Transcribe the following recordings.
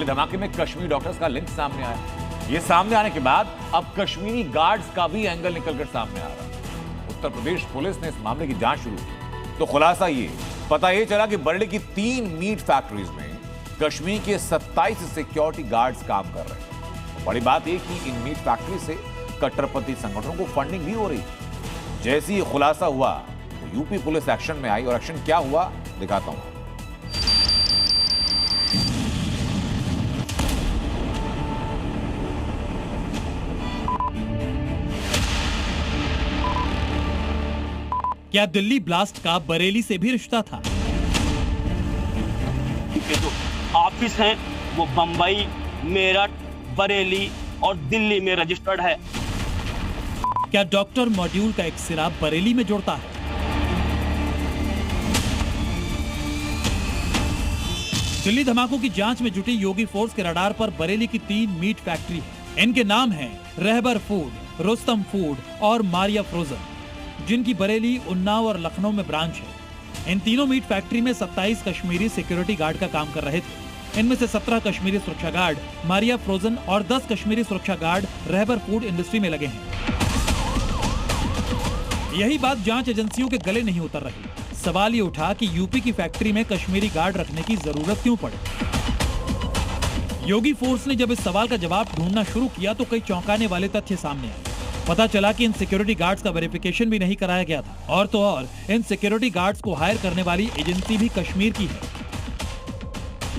दिल्ली धमाके में कश्मीरी डॉक्टर्स का लिंक सामने आया। ये सामने आने के बाद अब कश्मीरी गार्ड्स का भी एंगल निकलकर सामने आ रहा है। उत्तर प्रदेश पुलिस ने इस मामले की जांच शुरू की तो खुलासा ये पता ये चला कि बरेली की 3 मीट फैक्ट्रीज में कश्मीर के 27 सिक्योरिटी गार्ड्स काम कर रहे हैं। बड़ी बात यह कि इन मीट फैक्ट्री से कट्टरपंथी संगठनों को फंडिंग भी हो रही है। जैसे ये खुलासा हुआ तो यूपी पुलिस एक्शन में आई और एक्शन क्या हुआ दिखाता हूं। क्या दिल्ली ब्लास्ट का बरेली से भी रिश्ता था? के जो ऑफिस हैं वो बंबई, मेरठ, बरेली और दिल्ली में रजिस्टर्ड है। क्या डॉक्टर मॉड्यूल का एक सिरा बरेली में जुड़ता है? दिल्ली धमाकों की जांच में जुटी योगी फोर्स के रडार पर बरेली की 3 मीट फैक्ट्री है। इनके नाम हैं रहबर फूड, रुस्तम फूड और मारिया फ्रोजन, जिनकी बरेली, उन्नाव और लखनऊ में ब्रांच है। इन तीनों मीट फैक्ट्री में 27 कश्मीरी सिक्योरिटी गार्ड का काम कर रहे थे। इनमें से 17 कश्मीरी सुरक्षा गार्ड मारिया फ्रोजन और 10 कश्मीरी सुरक्षा गार्ड रहबर फूड इंडस्ट्री में लगे हैं। यही बात जांच एजेंसियों के गले नहीं उतर रही। सवाल ये उठा कि यूपी की फैक्ट्री में कश्मीरी गार्ड रखने की जरूरत क्यों पड़े। योगी फोर्स ने जब इस सवाल का जवाब ढूंढना शुरू किया तो कई चौंकाने वाले तथ्य सामने आए। पता चला कि इन सिक्योरिटी गार्ड्स का वेरिफिकेशन भी नहीं कराया गया था और तो और इन सिक्योरिटी गार्ड्स को हायर करने वाली एजेंसी भी कश्मीर की है।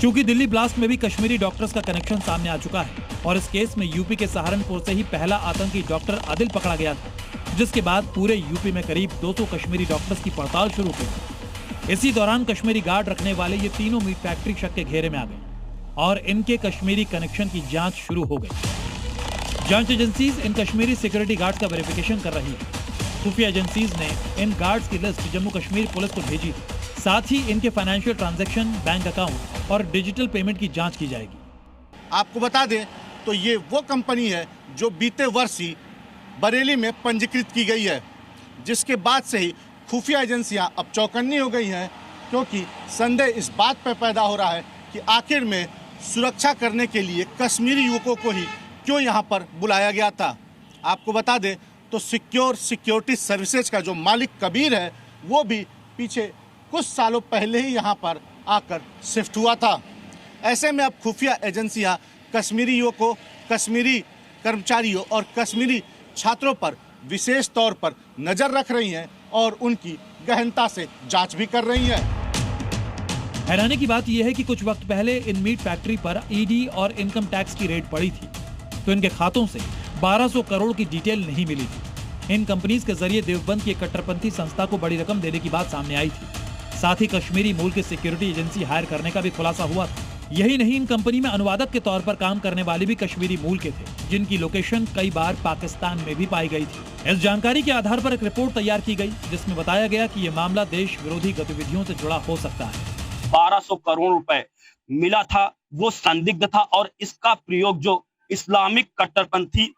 चूंकि दिल्ली ब्लास्ट में भी कश्मीरी डॉक्टर्स का कनेक्शन सामने आ चुका है और इस केस में यूपी के सहारनपुर से ही पहला आतंकी डॉक्टर आदिल पकड़ा गया था, जिसके बाद पूरे यूपी में करीब 200 कश्मीरी डॉक्टर्स की पड़ताल शुरू की। इसी दौरान कश्मीरी गार्ड रखने वाले ये तीनों मीट फैक्ट्री शक के घेरे में आ गए और इनके कश्मीरी कनेक्शन की जांच शुरू हो गई। जांच agencies in Kashmiri security guards का वेरिफिकेशन कर रही है। खुफिया एजेंसीज ने इन गार्ड्स की लिस्ट जम्मू कश्मीर पुलिस को भेजी थी। साथ ही इनके फाइनेंशियल ट्रांजैक्शन, बैंक अकाउंट और डिजिटल पेमेंट की जांच की जाएगी। आपको बता दें तो ये वो कंपनी है जो बीते वर्ष ही बरेली में पंजीकृत की गई है, जिसके बाद से ही खुफिया एजेंसियां अब चौकन्नी हो गई हैं, क्योंकि संदेह इस बात पर पैदा हो रहा है कि आखिर में सुरक्षा करने के लिए कश्मीरी युवकों को ही क्यों यहाँ पर बुलाया गया था। आपको बता दें तो सिक्योरिटी सर्विसेज का जो मालिक कबीर है वो भी पीछे कुछ सालों पहले ही यहाँ पर आकर शिफ्ट हुआ था। ऐसे में अब खुफिया एजेंसियाँ कश्मीरी युवकों, कश्मीरी कर्मचारियों और कश्मीरी छात्रों पर विशेष तौर पर नज़र रख रही हैं और उनकी गहनता से जांच भी कर रही हैं। हैरानी की बात यह है कि कुछ वक्त पहले इन मीट फैक्ट्री पर ईडी और इनकम टैक्स की रेड पड़ी थी तो इनके खातों से 1200 करोड़ की डिटेल नहीं मिली थी। इन कंपनीज के जरिए देवबंद की एक कट्टरपंथी संस्था को बड़ी रकम देने की बात सामने आई थी। साथ ही कश्मीरी मूल की सिक्योरिटी एजेंसी हायर करने का भी खुलासा हुआ था। यही नहीं, इन कंपनी में अनुवादक के तौर पर काम करने वाले भी कश्मीरी मूल के थे, जिनकी लोकेशन कई बार पाकिस्तान में भी पाई गई थी। इस जानकारी के आधार पर एक रिपोर्ट तैयार की गई जिसमें बताया गया कि ये मामला देश विरोधी गतिविधियों से जुड़ा हो सकता है। 1200 करोड़ रुपए मिला था, वो संदिग्ध था और इसका प्रयोग जो इस्लामिक कट्टरपंथी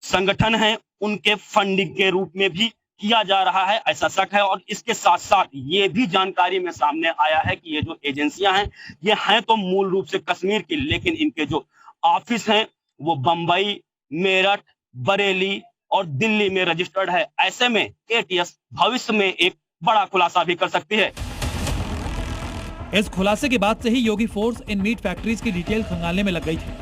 संगठन है उनके फंडिंग के रूप में भी किया जा रहा है, ऐसा शक है। और इसके साथ साथ ये भी जानकारी में सामने आया है कि ये जो एजेंसियां हैं ये हैं तो मूल रूप से कश्मीर की, लेकिन इनके जो ऑफिस हैं वो बंबई, मेरठ, बरेली और दिल्ली में रजिस्टर्ड है। ऐसे में एटीएस भविष्य में एक बड़ा खुलासा भी कर सकती है। इस खुलासे के बाद से ही योगी फोर्स इन मीट फैक्ट्रीज की डिटेल खंगालने में लग गई थी,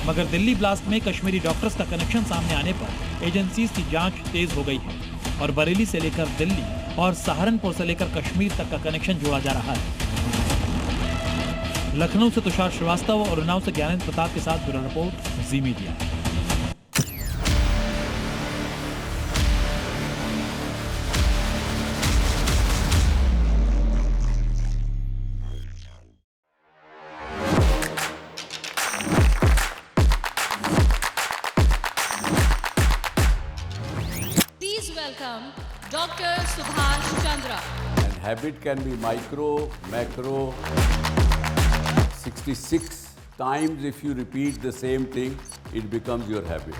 मगर दिल्ली ब्लास्ट में कश्मीरी डॉक्टर्स का कनेक्शन सामने आने पर एजेंसीज की जांच तेज हो गई है और बरेली से लेकर दिल्ली और सहारनपुर से लेकर कश्मीर तक का कनेक्शन जोड़ा जा रहा है। लखनऊ से तुषार श्रीवास्तव और उन्नाव से ज्ञानेंद्र प्रताप के साथ bureau report, ji media. Welcome Dr. Subhash Chandra. And habit can be micro, macro. 66 times if you repeat the same thing, it becomes your habit.